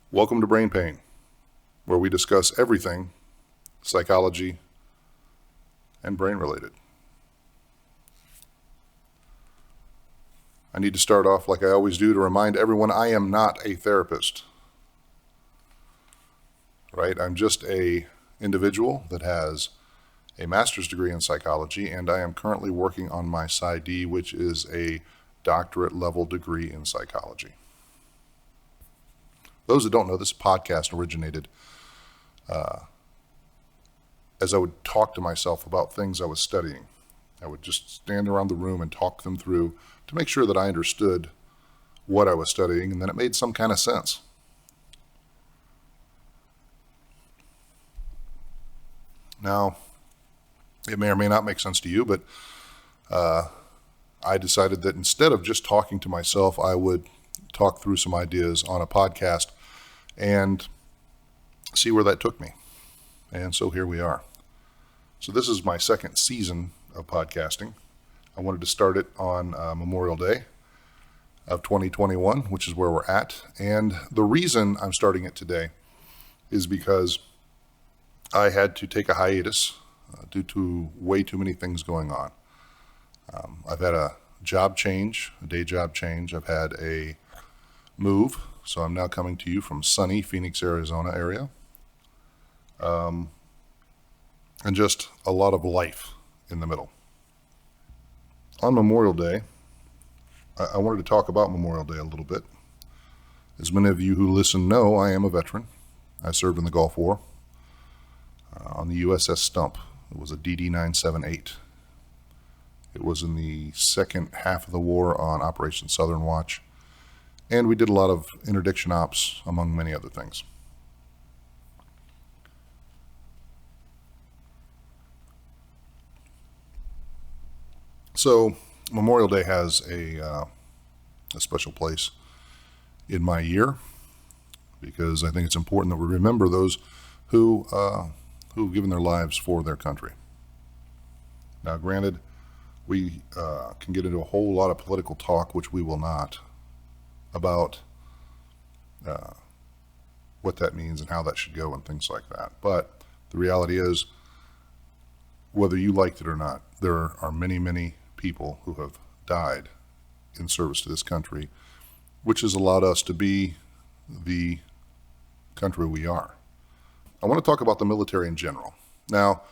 Welcome to BrainPain, where we discuss everything psychology and brain related. I need to start off like I always do to remind everyone I am not a therapist. Right? I'm just a individual that has a master's degree in psychology, and I am currently working on my PsyD, which is a doctorate level degree in psychology. Those that don't know, this podcast originated as I would talk to myself about things I was studying. I would just stand around the room and talk them through to make sure that I understood what I was studying, and then it made some kind of sense. Now, it may or may not make sense to you, but I decided that instead of just talking to myself, I would talk through some ideas on a podcast and see where that took me. And so here we are. So this is my second season of podcasting. I wanted to start it on Memorial Day of 2021, which is where we're at. And the reason I'm starting it today is because I had to take a hiatus due to way too many things going on. I've had a job change, a day job change. I've had a move. So I'm now coming to you from sunny Phoenix, Arizona area. And just a lot of life in the middle. On Memorial Day, I wanted to talk about Memorial Day a little bit. As many of you who listen know, I am a veteran. I served in the Gulf War on the USS Stump. It was a DD-978. It was in the second half of the war on Operation Southern Watch. And we did a lot of interdiction ops, among many other things. So Memorial Day has a special place in my year because I think it's important that we remember those who've given their lives for their country. Now, granted, we can get into a whole lot of political talk, which we will not, about what that means and how that should go and things like that. But the reality is, whether you liked it or not, there are many, many people who have died in service to this country, which has allowed us to be the country we are. I want to talk about the military in general. Now,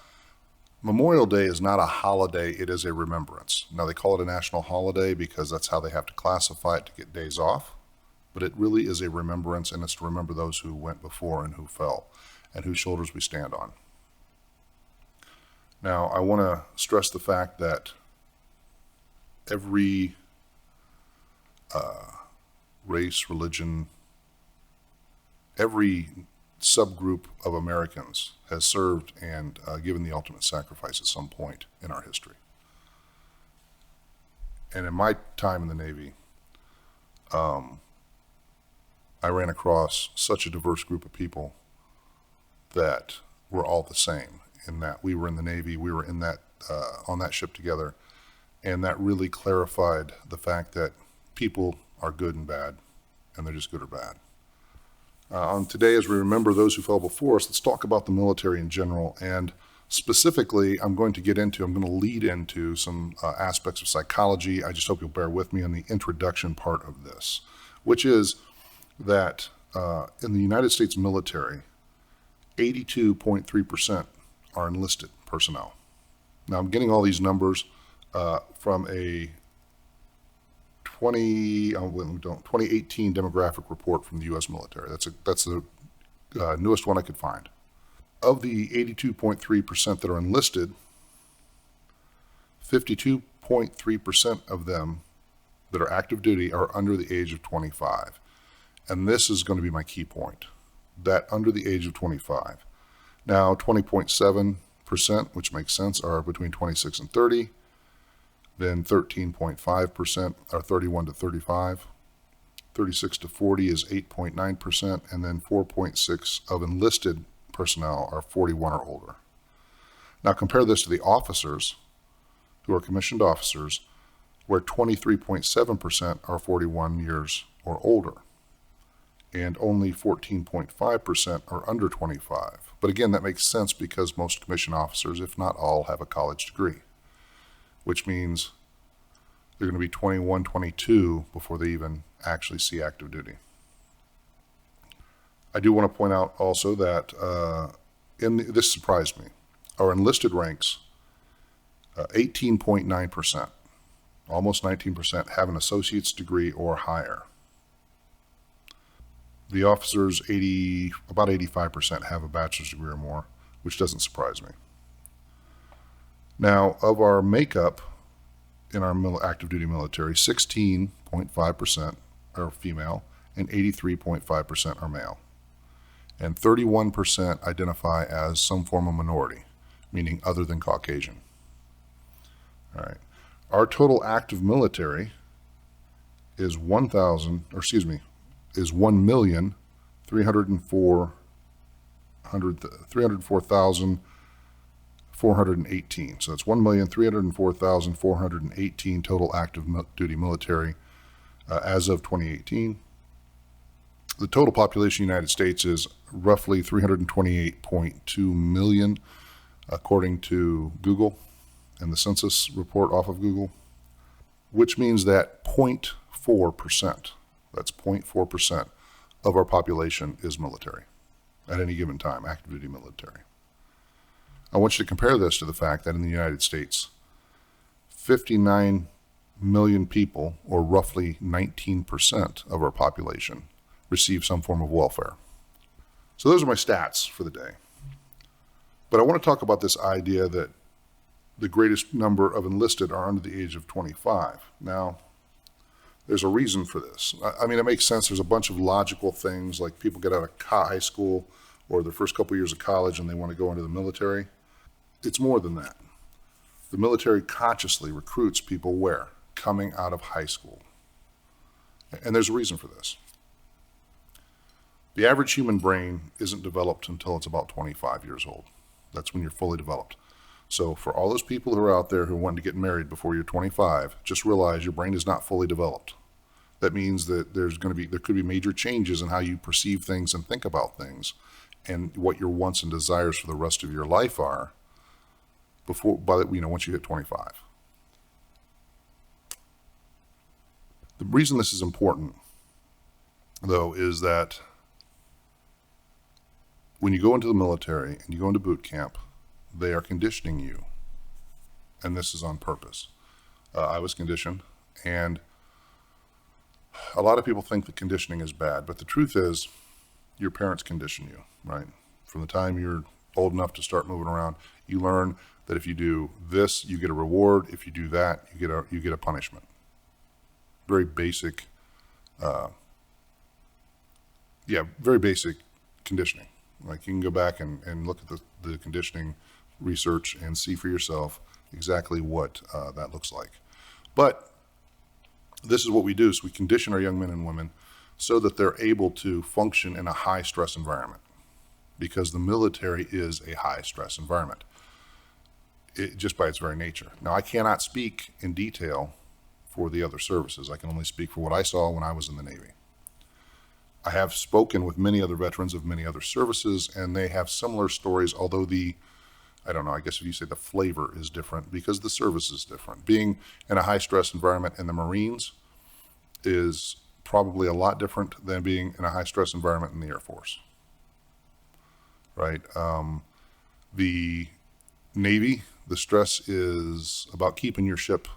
Memorial Day is not a holiday, it is a remembrance. Now, they call it a national holiday because that's how they have to classify it to get days off, but it really is a remembrance, and it's to remember those who went before and who fell and whose shoulders we stand on. Now, I want to stress the fact that every race, religion, every subgroup of Americans has served and given the ultimate sacrifice at some point in our history. And in my time in the Navy, I ran across such a diverse group of people that were all the same, in that we were in the Navy, we were in that on that ship together, and that really clarified the fact that people are good and bad, and they're just good or bad. Today, as we remember those who fell before us, let's talk about the military in general. And specifically, I'm going to lead into some aspects of psychology. I just hope you'll bear with me on the introduction part of this, which is that in the United States military, 82.3% are enlisted personnel. Now, I'm getting all these numbers from a 2018 demographic report from the U.S. military. That's the newest one I could find. Of the 82.3% that are enlisted, 52.3% of them that are active duty are under the age of 25. And this is going to be my key point, that under the age of 25. Now, 20.7%, which makes sense, are between 26 and 30. Then 13.5% are 31 to 35. 36 to 40 is 8.9%, and then 4.6% of enlisted personnel are 41 or older. Now compare this to the officers, who are commissioned officers, where 23.7% are 41 years or older. and only 14.5% are under 25. But again, that makes sense because most commissioned officers, if not all, have a college degree, which means they're going to be 21, 22 before they even actually see active duty. I do want to point out also that this surprised me. Our enlisted ranks, 18.9%, almost 19%, have an associate's degree or higher. The officers, about 85% have a bachelor's degree or more, which doesn't surprise me. Now, of our makeup in our active duty military, 16.5% are female and 83.5% are male. And 31% identify as some form of minority, meaning other than Caucasian. All right. Our total active military is 1,304,418. So that's 1,304,418 total active duty military as of 2018. The total population of the United States is roughly 328.2 million, according to Google and the census report off of Google, which means that 0.4%, that's 0.4% of our population is military at any given time, active duty military. I want you to compare this to the fact that in the United States, 59 million people, or roughly 19% of our population, receive some form of welfare. So those are my stats for the day. But I want to talk about this idea that the greatest number of enlisted are under the age of 25. Now, there's a reason for this. I mean, it makes sense. There's a bunch of logical things, like people get out of high school or the first couple of years of college and they want to go into the military. It's more than that. The military consciously recruits people where? Coming out of high school. And there's a reason for this. The average human brain isn't developed until it's about 25 years old. That's when you're fully developed. So for all those people who are out there who want to get married before you're 25, just realize your brain is not fully developed. That means that there could be major changes in how you perceive things and think about things, and what your wants and desires for the rest of your life are once you hit 25. The reason this is important, though, is that when you go into the military and you go into boot camp, they are conditioning you, and this is on purpose. I was conditioned, and a lot of people think that conditioning is bad, but the truth is your parents condition you, right? From the time you're old enough to start moving around, you learn that if you do this, you get a reward. If you do that, you get a punishment. Very basic, very basic conditioning. Like, you can go back and look at the conditioning research and see for yourself exactly what that looks like. But this is what we do. So we condition our young men and women so that they're able to function in a high stress environment, because the military is a high stress environment, just by its very nature. Now, I cannot speak in detail for the other services. I can only speak for what I saw when I was in the Navy. I have spoken with many other veterans of many other services, and they have similar stories, although I guess if you say the flavor is different because the service is different. Being in a high stress environment in the Marines is probably a lot different than being in a high stress environment in the Air Force, right? The Navy, the stress is about keeping your ship,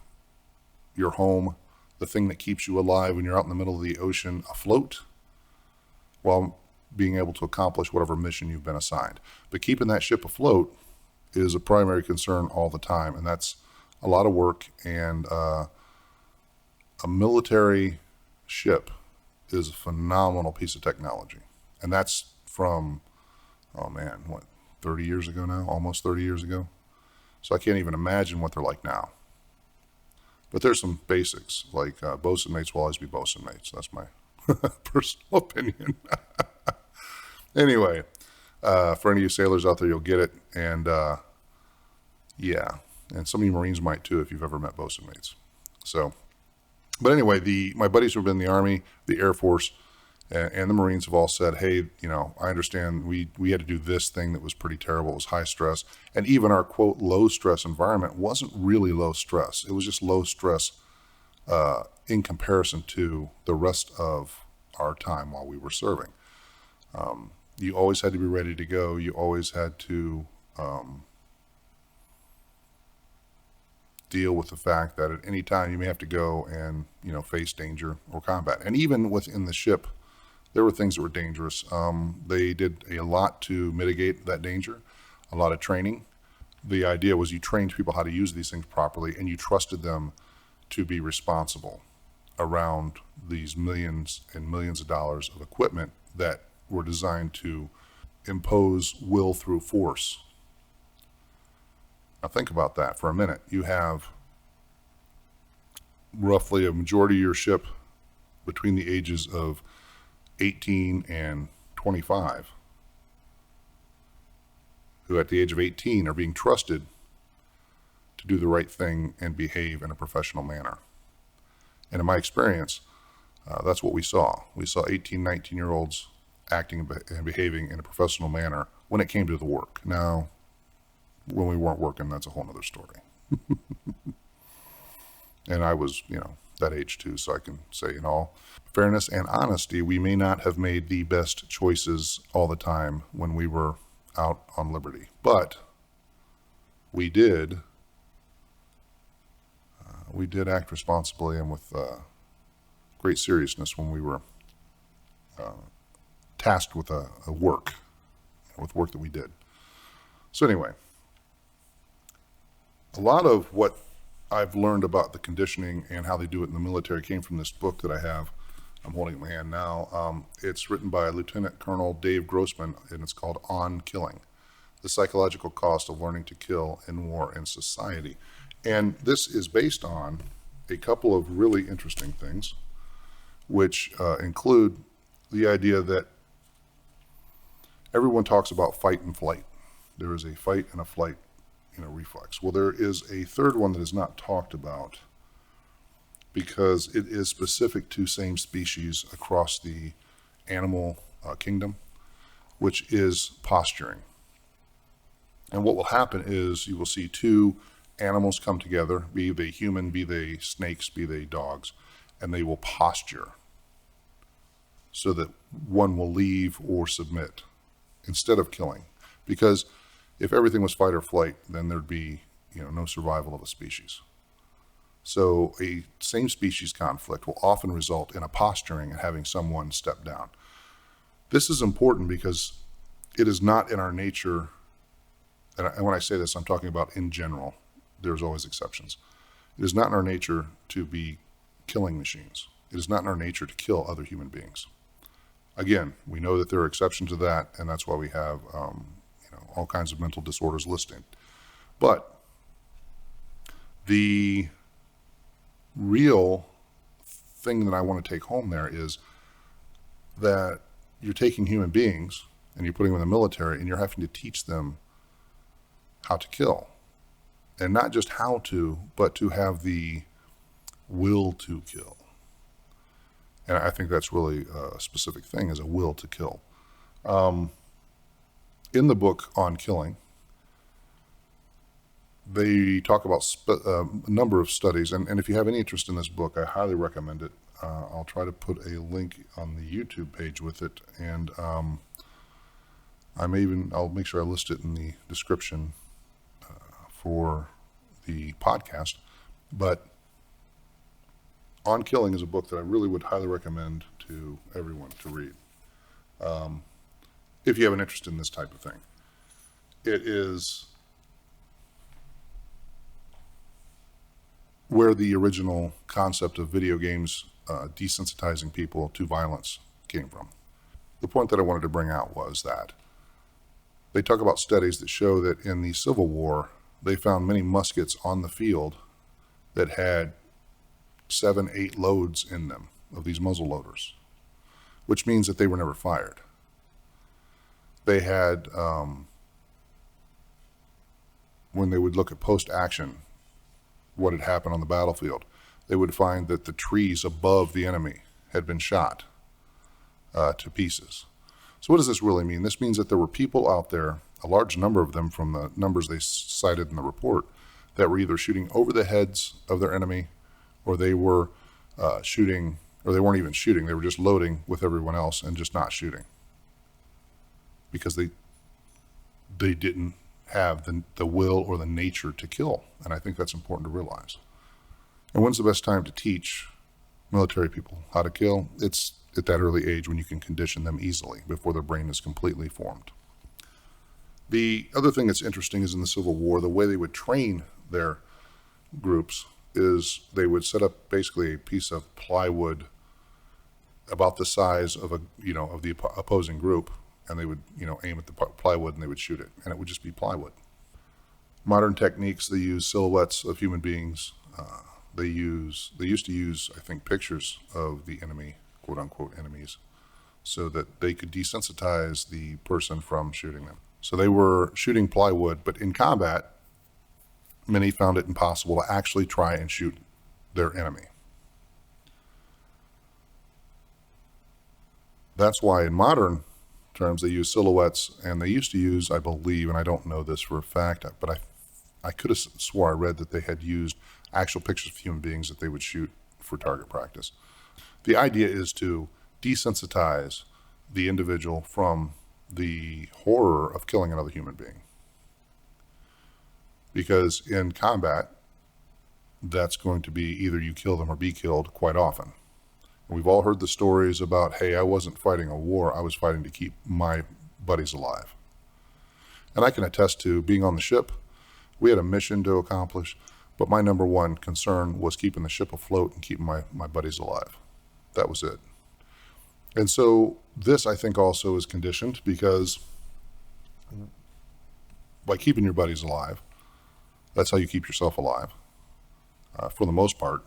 your home, the thing that keeps you alive when you're out in the middle of the ocean, afloat, while being able to accomplish whatever mission you've been assigned. But keeping that ship afloat is a primary concern all the time, and that's a lot of work. And a military ship is a phenomenal piece of technology, and that's from 30 years ago now, almost 30 years ago. So I can't even imagine what they're like now. But there's some basics, like bosun mates will always be bosun mates. That's my personal opinion. Anyway, for any of you sailors out there, you'll get it. And and some of you Marines might too if you've ever met bosun mates. So, but anyway, my buddies who have been in the Army, the Air Force, And the Marines have all said, hey, I understand we had to do this thing that was pretty terrible. It was high stress. And even our, quote, low stress environment wasn't really low stress. It was just low stress in comparison to the rest of our time while we were serving. You always had to be ready to go. You always had to deal with the fact that at any time you may have to go and, face danger or combat. And even within the ship, there were things that were dangerous. They did a lot to mitigate that danger, a lot of training. The idea was you trained people how to use these things properly, and you trusted them to be responsible around these millions and millions of dollars of equipment that were designed to impose will through force. Now think about that for a minute. You have roughly a majority of your ship between the ages of 18 and 25, who at the age of 18 are being trusted to do the right thing and behave in a professional manner. And in my experience, that's what we saw. We saw 18, 19-year-olds acting and behaving in a professional manner when it came to the work. Now, when we weren't working, that's a whole other story. And I was, that age too, so I can say in all fairness and honesty, we may not have made the best choices all the time when we were out on liberty, but we did act responsibly and with great seriousness when we were tasked with work that we did. So anyway, a lot of what I've learned about the conditioning and how they do it in the military came from this book that I have. I'm holding it in my hand now. It's written by Lieutenant Colonel Dave Grossman, and it's called On Killing: The Psychological Cost of Learning to Kill in War and Society. And this is based on a couple of really interesting things, which include the idea that everyone talks about fight and flight. There is a fight and a flight reflex. Well, there is a third one that is not talked about because it is specific to same species across the animal kingdom, which is posturing. And what will happen is you will see two animals come together, be they human, be they snakes, be they dogs, and they will posture so that one will leave or submit instead of killing. Because if everything was fight or flight, then there'd be, no survival of a species. So a same species conflict will often result in a posturing and having someone step down. This is important because it is not in our nature, and when I say this, I'm talking about in general. There's always exceptions. It is not in our nature to be killing machines. It is not in our nature to kill other human beings. Again, we know that there are exceptions to that, and that's why we have all kinds of mental disorders listed. But the real thing that I want to take home there is that you're taking human beings and you're putting them in the military and you're having to teach them how to kill. And not just how to, but to have the will to kill. And I think that's really a specific thing, is a will to kill. In the book On Killing, they talk about a number of studies, and if you have any interest in this book, I highly recommend it. I'll try to put a link on the YouTube page with it, and I'll make sure I list it in the description for the podcast. But On Killing is a book that I really would highly recommend to everyone to read. If you have an interest in this type of thing. It is where the original concept of video games desensitizing people to violence came from. The point that I wanted to bring out was that they talk about studies that show that in the Civil War, they found many muskets on the field that had 7, 8 loads in them of these muzzle loaders, which means that they were never fired. They had, when they would look at post-action, what had happened on the battlefield, they would find that the trees above the enemy had been shot. to pieces. So what does this really mean? This means that there were people out there, a large number of them from the numbers they cited in the report, that were either shooting over the heads of their enemy, or they were shooting, or they weren't even shooting. They were just loading with everyone else and just not shooting because they didn't have the will or the nature to kill. And I think that's important to realize. And when's the best time to teach military people how to kill? It's at that early age when you can condition them easily before their brain is completely formed. The other thing that's interesting is in the Civil War, the way they would train their groups is they would set up basically a piece of plywood about the size of of the opposing group, and they would aim at the plywood and they would shoot it, and it would just be plywood. Modern techniques, they use silhouettes of human beings. They used to use, I think, pictures of the enemy, quote unquote enemies, so that they could desensitize the person from shooting them. So they were shooting plywood, but in combat, many found it impossible to actually try and shoot their enemy. That's why in modern terms they use silhouettes, and they used to use, I believe, and I don't know this for a fact, but I could have swore I read that they had used actual pictures of human beings that they would shoot for target practice. The idea is to desensitize the individual from the horror of killing another human being. Because in combat, that's going to be either you kill them or be killed quite often. And we've all heard the stories about, hey, I wasn't fighting a war, I was fighting to keep my buddies alive. And I can attest to being on the ship. We had a mission to accomplish, but my number one concern was keeping the ship afloat and keeping my buddies alive. That was it. And so this, I think, also is conditioned because by keeping your buddies alive, that's how you keep yourself alive, for the most part.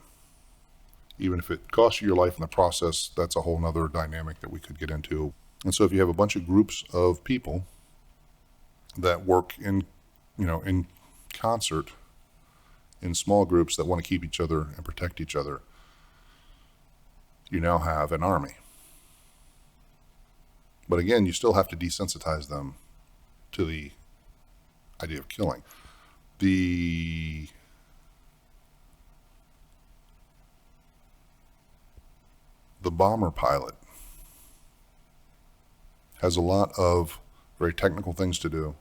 Even if it costs you your life in the process, that's a whole nother dynamic that we could get into. And so if you have a bunch of groups of people that work in concert, in small groups that want to keep each other and protect each other, you now have an army. But again, you still have to desensitize them to the idea of killing. The bomber pilot has a lot of very technical things to do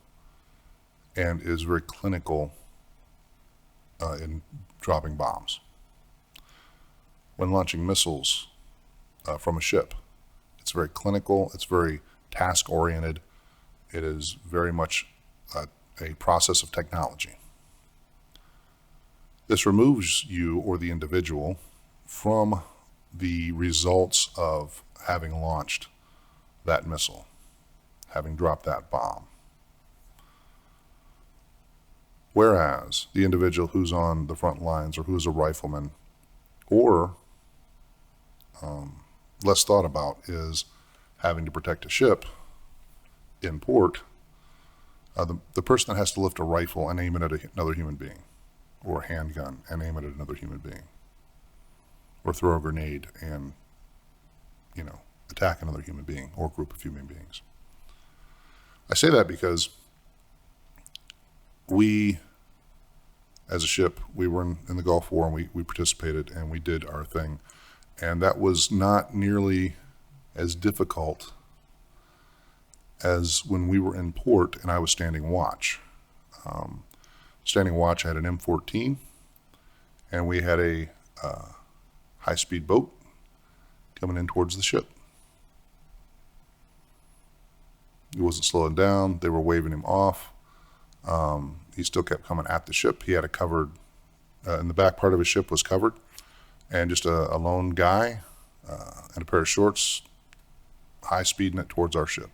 and is very clinical in dropping bombs. When launching missiles from a ship, it's very clinical, it's very task-oriented, it is very much a process of technology. This removes you or the individual from the results of having launched that missile, having dropped that bomb. Whereas the individual who's on the front lines or who's a rifleman or less thought about is having to protect a ship in port, the person that has to lift a rifle and aim it at another human being, or a handgun and aim it at another human being, or throw a grenade and, attack another human being or group of human beings. I say that because we, as a ship, we were in the Gulf War and we participated and we did our thing. And that was not nearly as difficult as when we were in port and I was standing watch. Standing watch, I had an M14 and we had a high-speed boat coming in towards the ship. He wasn't slowing down. They were waving him off. He still kept coming at the ship. He had a covered, in the back part of his ship was covered, and just a lone guy and a pair of shorts, high-speeding it towards our ship.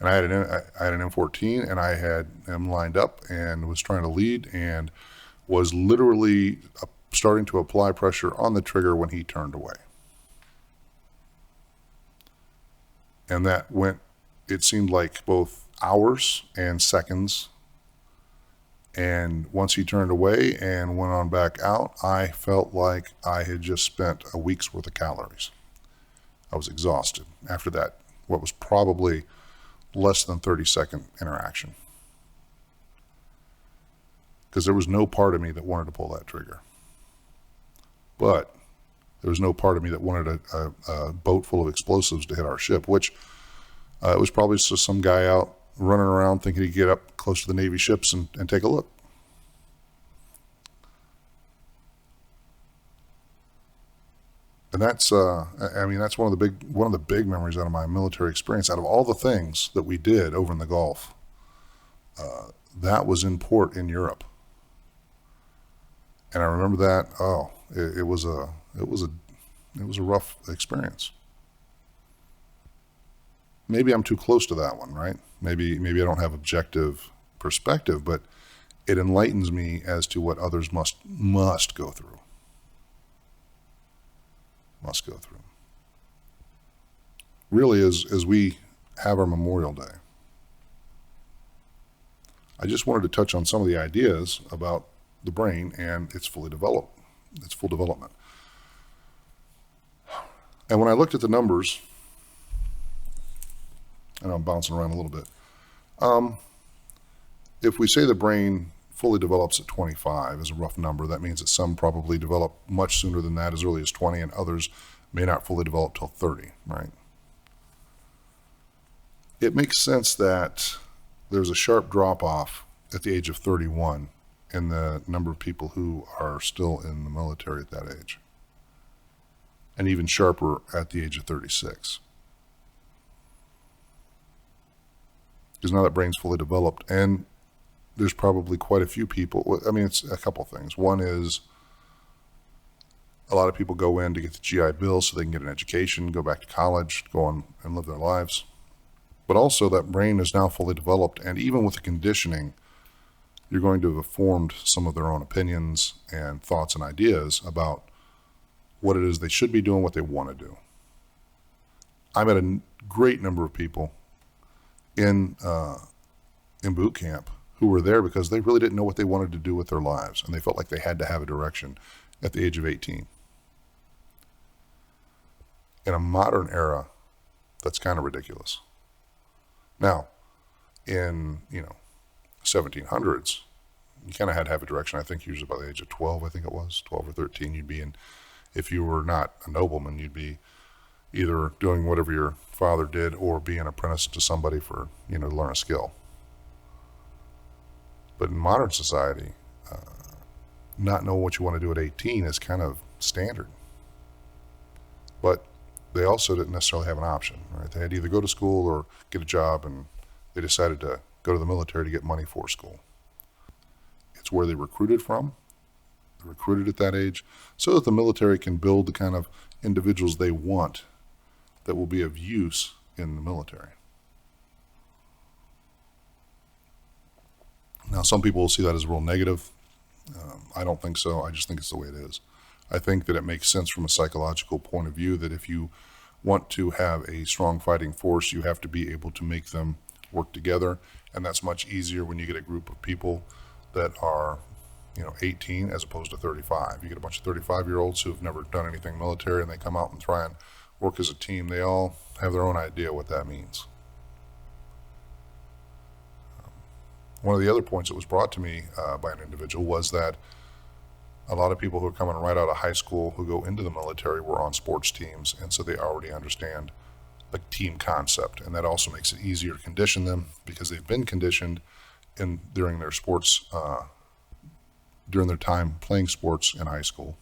And I had an M14, and I had him lined up and was trying to lead and was literally starting to apply pressure on the trigger when he turned away. And that went, it seemed like both hours and seconds. And once he turned away and went on back out, I felt like I had just spent a week's worth of calories. I was exhausted after that, what was probably less than 30-second interaction. Because there was no part of me that wanted to pull that trigger. But there was no part of me that wanted a boat full of explosives to hit our ship, which it was probably just some guy out running around thinking he'd get up close to the Navy ships and take a look. And that's, that's one of the big memories out of my military experience. Out of all the things that we did over in the Gulf, that was in port in Europe. And I remember that. It was a rough experience. Maybe I'm too close to that one, right? Maybe I don't have objective perspective, but it enlightens me as to what others must go through. Must go through. Really, as we have our Memorial Day, I just wanted to touch on some of the ideas about the brain and its full development. And when I looked at the numbers, and I'm bouncing around a little bit, if we say the brain fully develops at 25 as a rough number, that means that some probably develop much sooner than that, as early as 20, and others may not fully develop till 30, right? It makes sense that there's a sharp drop-off at the age of 31 in the number of people who are still in the military at that age, and even sharper at the age of 36. Because now that brain's fully developed, and there's probably quite a few people. I mean, it's a couple things. One is a lot of people go in to get the GI Bill so they can get an education, go back to college, go on and live their lives. But also that brain is now fully developed, and even with the conditioning, you're going to have formed some of their own opinions and thoughts and ideas about what it is they should be doing, what they want to do. I met a great number of people in boot camp who were there because they really didn't know what they wanted to do with their lives, and they felt like they had to have a direction at the age of 18. In a modern era, that's kind of ridiculous. Now, in 1700s, you kind of had to have a direction. I think usually by the age of 12, I think it was 12 or 13, you'd be in. If you were not a nobleman, you'd be either doing whatever your father did or be an apprentice to somebody for to learn a skill. But in modern society, not knowing what you want to do at 18 is kind of standard. But they also didn't necessarily have an option, right? They had to either go to school or get a job, and they decided to go to the military to get money for school. It's where they recruited from. They're recruited at that age so that the military can build the kind of individuals they want that will be of use in the military. Now, some people will see that as real negative. I don't think so. I just think it's the way it is. I think that it makes sense from a psychological point of view that if you want to have a strong fighting force, you have to be able to make them work together. And that's much easier when you get a group of people that are 18 as opposed to 35. You get a bunch of 35-year-olds who have never done anything military, and they come out and try and work as a team. They all have their own idea what that means. One of the other points that was brought to me by an individual was that a lot of people who are coming right out of high school who go into the military were on sports teams, and so they already understand the team concept, and that also makes it easier to condition them because they've been conditioned during their sports, during their time playing sports in high school,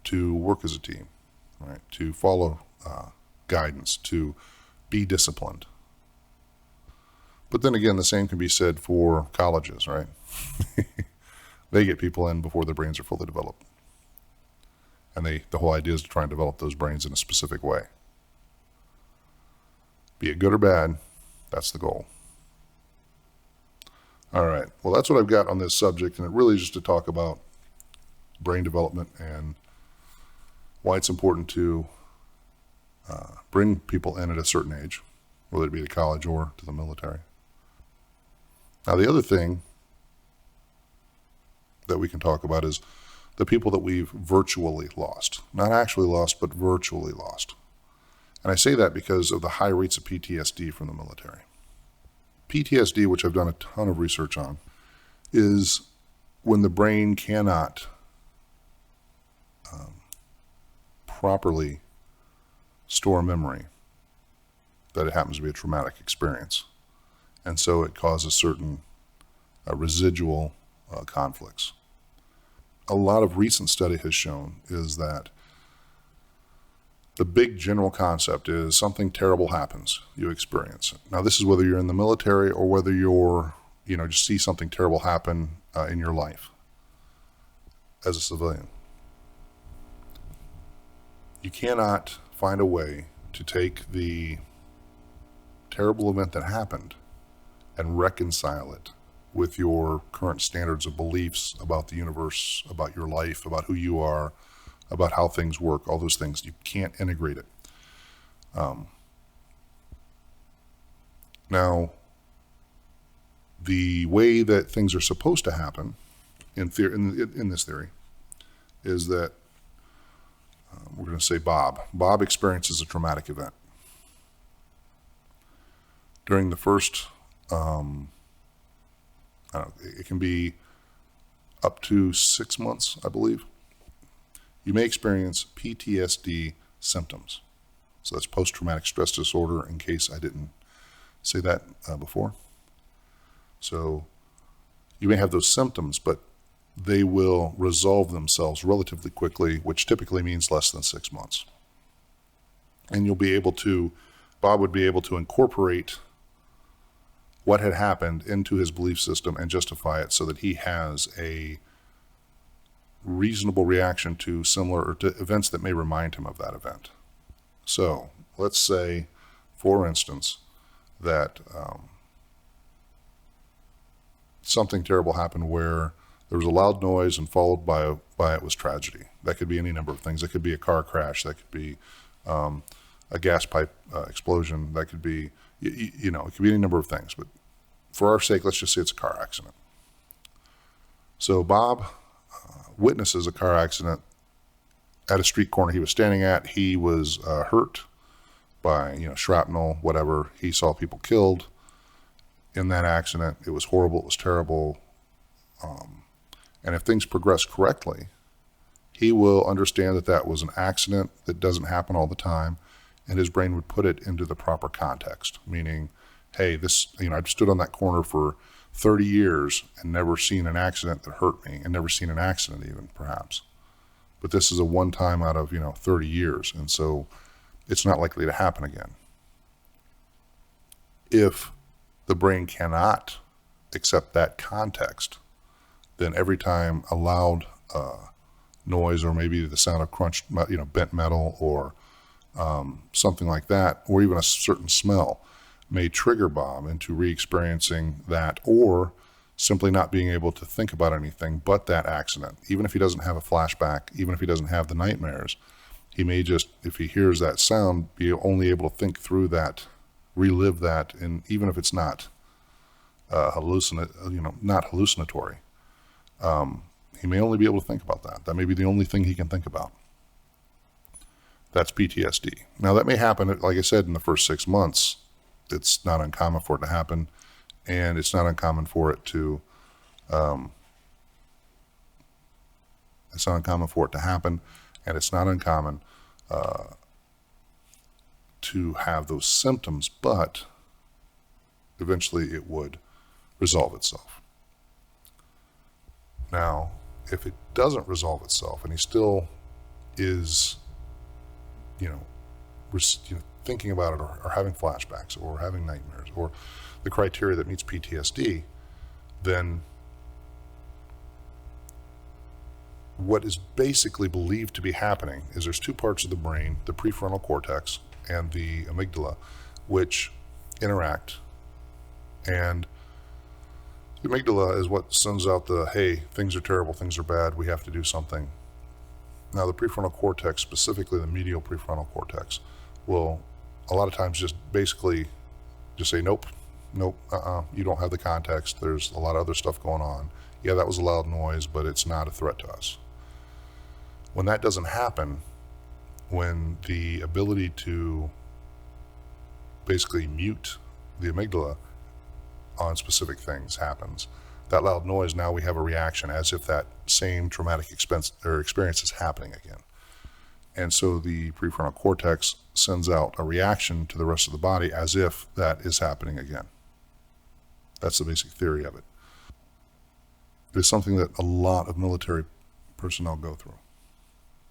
to work as a team, right? To follow guidance, to be disciplined. But then again, the same can be said for colleges, right? They get people in before their brains are fully developed. And the whole idea is to try and develop those brains in a specific way. Be it good or bad, that's the goal. All right, well, that's what I've got on this subject, and it really is just to talk about brain development and why it's important to bring people in at a certain age, whether it be to college or to the military. Now, the other thing that we can talk about is the people that we've virtually lost. Not actually lost, but virtually lost. And I say that because of the high rates of PTSD from the military. PTSD, which I've done a ton of research on, is when the brain cannot properly store memory that it happens to be a traumatic experience. And so it causes certain residual conflicts. A lot of recent study has shown is that the big general concept is something terrible happens, you experience it. Now, this is whether you're in the military or whether you're, just see something terrible happen in your life as a civilian. You cannot find a way to take the terrible event that happened and reconcile it with your current standards of beliefs about the universe, about your life, about who you are, about how things work, all those things. You can't integrate it. Now, the way that things are supposed to happen in this theory is that we're going to say Bob experiences a traumatic event. During the first, it can be up to 6 months, I believe. You may experience PTSD symptoms. So that's post-traumatic stress disorder, in case I didn't say that before. So you may have those symptoms, but they will resolve themselves relatively quickly, which typically means less than 6 months. And Bob would be able to incorporate what had happened into his belief system and justify it so that he has a reasonable reaction to events that may remind him of that event. So let's say, for instance, that something terrible happened where there was a loud noise and followed by it was tragedy. That could be any number of things. It could be a car crash. That could be a gas pipe explosion. That could be, it could be any number of things. But for our sake, let's just say it's a car accident. So Bob witnesses a car accident at a street corner he was standing at. He was hurt by, shrapnel, whatever. He saw people killed in that accident. It was horrible. It was terrible. And if things progress correctly, he will understand that that was an accident that doesn't happen all the time, and his brain would put it into the proper context, meaning, hey, I've stood on that corner for 30 years and never seen an accident that hurt me, and never seen an accident even, perhaps. But this is a one time out of, 30 years, and so it's not likely to happen again. If the brain cannot accept that context, then every time a loud noise, or maybe the sound of crunched, bent metal, or something like that, or even a certain smell, may trigger Bob into re-experiencing that, or simply not being able to think about anything but that accident. Even if he doesn't have a flashback, even if he doesn't have the nightmares, he may just, if he hears that sound, be only able to think through that, relive that, and even if it's not not hallucinatory, he may only be able to think about that. That may be the only thing he can think about. That's PTSD. Now, that may happen, like I said, in the first 6 months. It's not uncommon for it to happen, and it's not uncommon for it to happen, and it's not uncommon to have those symptoms, but eventually it would resolve itself. Now, if it doesn't resolve itself and he still is, thinking about it, or having flashbacks, or having nightmares, or the criteria that meets PTSD, then what is basically believed to be happening is there's two parts of the brain, the prefrontal cortex and the amygdala, which interact. And the amygdala is what sends out the, hey, things are terrible, things are bad, we have to do something. Now, the prefrontal cortex, specifically the medial prefrontal cortex, will a lot of times just basically just say, nope, you don't have the context. There's a lot of other stuff going on. Yeah, that was a loud noise, but it's not a threat to us. When that doesn't happen, when the ability to basically mute the amygdala on specific things happens, that loud noise, now we have a reaction as if that same traumatic experience is happening again. And so the prefrontal cortex sends out a reaction to the rest of the body as if that is happening again. That's the basic theory of it. It's something that a lot of military personnel go through.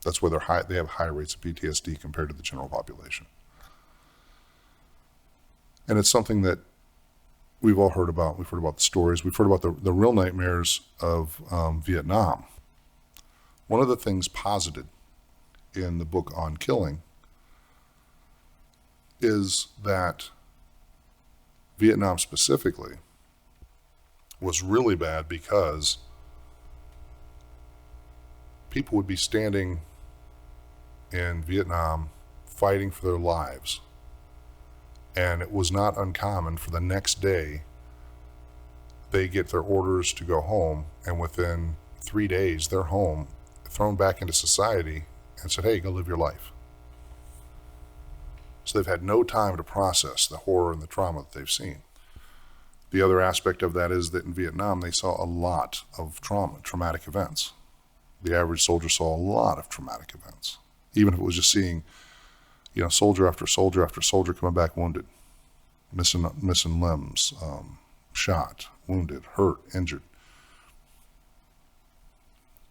That's why they have high rates of PTSD compared to the general population. And it's something that we've all heard about. We've heard about the stories. We've heard about the real nightmares of Vietnam. One of the things posited in the book on killing is that Vietnam specifically was really bad because people would be standing in Vietnam fighting for their lives. And it was not uncommon for the next day, they get their orders to go home, and within 3 days, they're home, thrown back into society, and said, hey, go live your life. So they've had no time to process the horror and the trauma that they've seen. The other aspect of that is that in Vietnam, they saw a lot of traumatic events. The average soldier saw a lot of traumatic events, even if it was just seeing, soldier after soldier after soldier coming back wounded, missing limbs, shot, wounded, hurt, injured.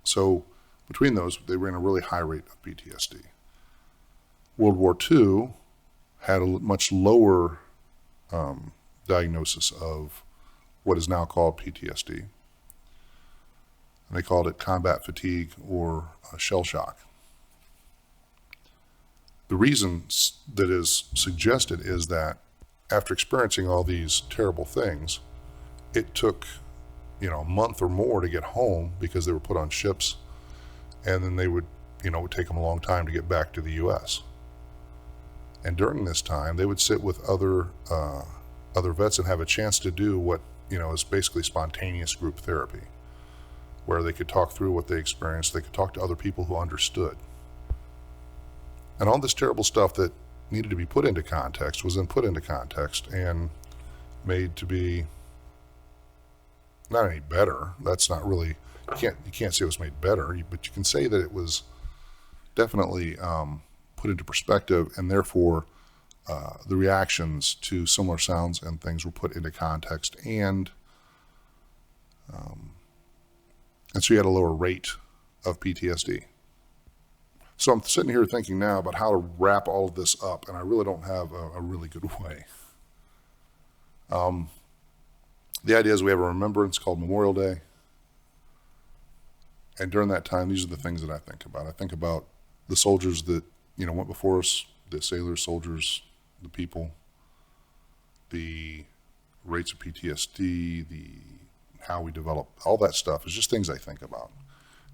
So between those, they ran a really high rate of PTSD. World War II had a much lower diagnosis of what is now called PTSD. And they called it combat fatigue or shell shock. The reason that is suggested is that after experiencing all these terrible things, it took, a month or more to get home because they were put on ships, and then they would, it would take them a long time to get back to the U.S. And during this time, they would sit with other vets and have a chance to do what, is basically spontaneous group therapy, where they could talk through what they experienced. They could talk to other people who understood. And all this terrible stuff that needed to be put into context was then put into context and made to be not any better. That's not really, you can't say it was made better, but you can say that it was definitely put into perspective, and therefore the reactions to similar sounds and things were put into context, and so you had a lower rate of PTSD. So I'm sitting here thinking now about how to wrap all of this up, and I really don't have a really good way. The idea is we have a remembrance called Memorial Day, and during that time, these are the things that I think about. I think about the soldiers that, went before us, the sailors, soldiers, the people, the rates of PTSD, how we develop, all that stuff is just things I think about.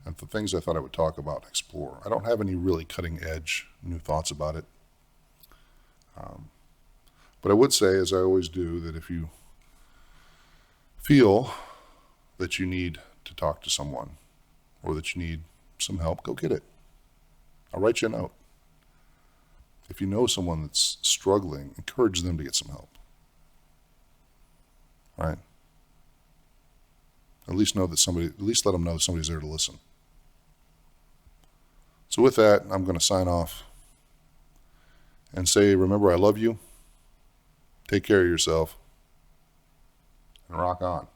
And the things I thought I would talk about and explore. I don't have any really cutting edge new thoughts about it. But I would say, as I always do, that if you feel that you need to talk to someone or that you need some help, go get it. I'll write you a note. If you know someone that's struggling, encourage them to get some help. Right? At least let them know somebody's there to listen. So with that, I'm going to sign off and say, remember, I love you. Take care of yourself and rock on.